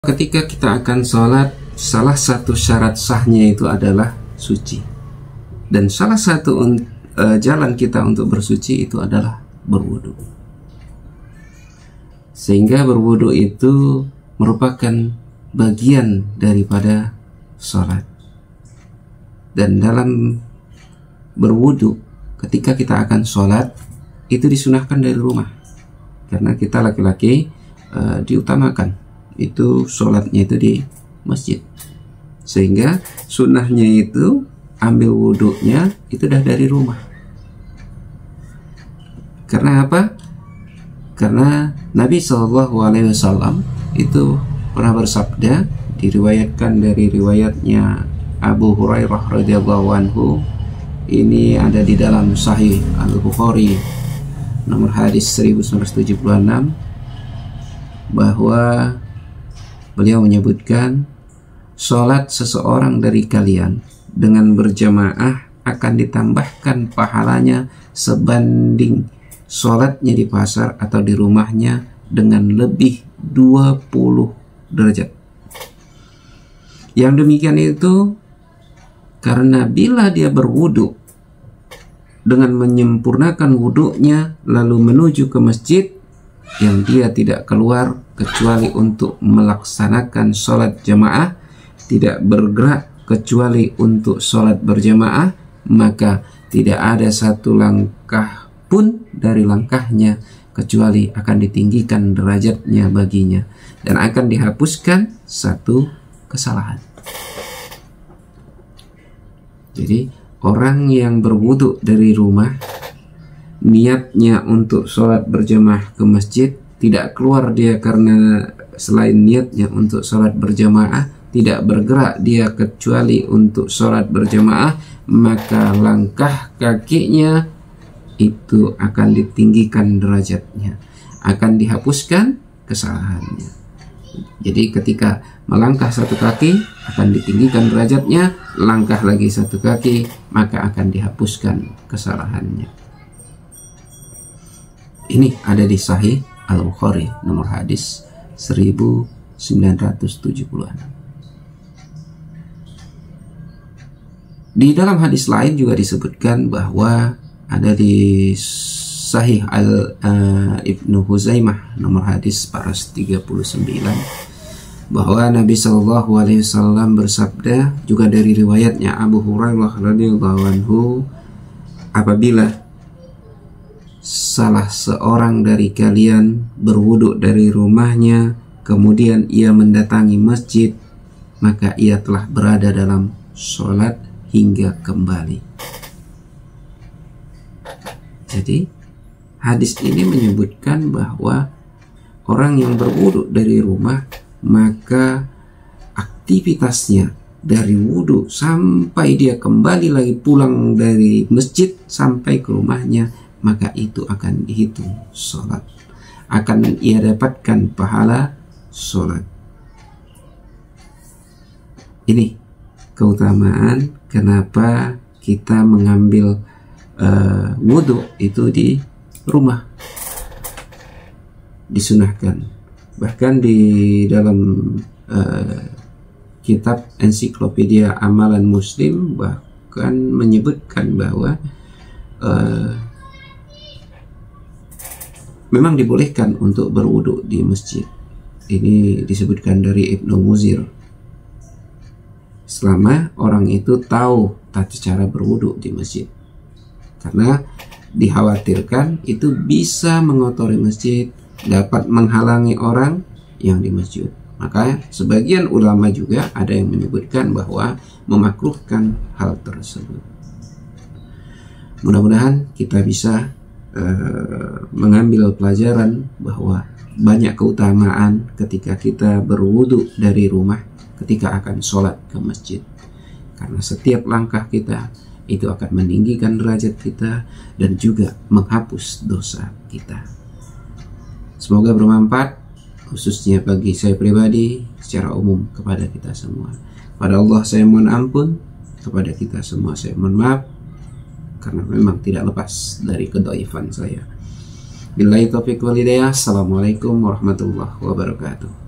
Ketika kita akan sholat, salah satu syarat sahnya itu adalah suci. Dan salah satu jalan kita untuk bersuci itu adalah berwudu. Sehingga berwudu itu merupakan bagian daripada sholat. Dan dalam berwudu, ketika kita akan sholat, itu disunahkan dari rumah. Karena kita laki-laki diutamakan. Itu sholatnya itu di masjid, sehingga sunnahnya itu ambil wudhunya itu dah dari rumah. Karena apa? Karena Nabi SAW itu pernah bersabda, diriwayatkan dari riwayatnya Abu Hurairah radhiyallahu anhu. Ini ada di dalam Sahih Al-Bukhari nomor hadis 1976, bahwa beliau menyebutkan, sholat seseorang dari kalian dengan berjamaah akan ditambahkan pahalanya sebanding sholatnya di pasar atau di rumahnya dengan lebih 20 derajat. Yang demikian itu karena bila dia berwudu dengan menyempurnakan wudunya lalu menuju ke masjid, yang dia tidak keluar kecuali untuk melaksanakan sholat jamaah, tidak bergerak kecuali untuk sholat berjamaah, maka tidak ada satu langkah pun dari langkahnya kecuali akan ditinggikan derajatnya baginya dan akan dihapuskan satu kesalahan. Jadi orang yang berwudu dari rumah, niatnya untuk sholat berjamaah ke masjid, tidak keluar dia karena selain niatnya untuk sholat berjamaah, tidak bergerak dia kecuali untuk sholat berjamaah, maka langkah kakinya itu akan ditinggikan derajatnya, akan dihapuskan kesalahannya. Jadi ketika melangkah satu kaki akan ditinggikan derajatnya, langkah lagi satu kaki maka akan dihapuskan kesalahannya. Ini ada di Sahih Al-Bukhari nomor hadis 1976. Di dalam hadis lain juga disebutkan bahwa ada di Sahih Ibnu Huzaimah nomor hadis 439 bahwa Nabi SAW bersabda, juga dari riwayatnya Abu Hurairah radhiyallahu anhu, apabila salah seorang dari kalian berwudu dari rumahnya, kemudian ia mendatangi masjid, maka ia telah berada dalam sholat hingga kembali. Jadi hadis ini menyebutkan bahwa orang yang berwudu dari rumah, maka aktivitasnya dari wudu sampai dia kembali lagi pulang dari masjid sampai ke rumahnya, maka itu akan dihitung sholat, akan ia dapatkan pahala sholat. Ini keutamaan kenapa kita mengambil wudhu itu di rumah, disunahkan. Bahkan di dalam kitab ensiklopedia amalan muslim bahkan menyebutkan bahwa memang dibolehkan untuk berwudu di masjid. Ini disebutkan dari Ibnu Muzir, selama orang itu tahu tata cara berwudu di masjid, karena dikhawatirkan itu bisa mengotori masjid, dapat menghalangi orang yang di masjid. Maka sebagian ulama juga ada yang menyebutkan bahwa memakruhkan hal tersebut. Mudah-mudahan kita bisa mengambil pelajaran bahwa banyak keutamaan ketika kita berwudu dari rumah ketika akan sholat ke masjid, karena setiap langkah kita itu akan meninggikan derajat kita dan juga menghapus dosa kita. Semoga bermanfaat, khususnya bagi saya pribadi, secara umum kepada kita semua. Pada Allah saya mohon ampun, kepada kita semua saya mohon maaf, karena memang tidak lepas dari kedhaifan saya. Billahi taufiq wal hidayah. Assalamualaikum warahmatullahi wabarakatuh.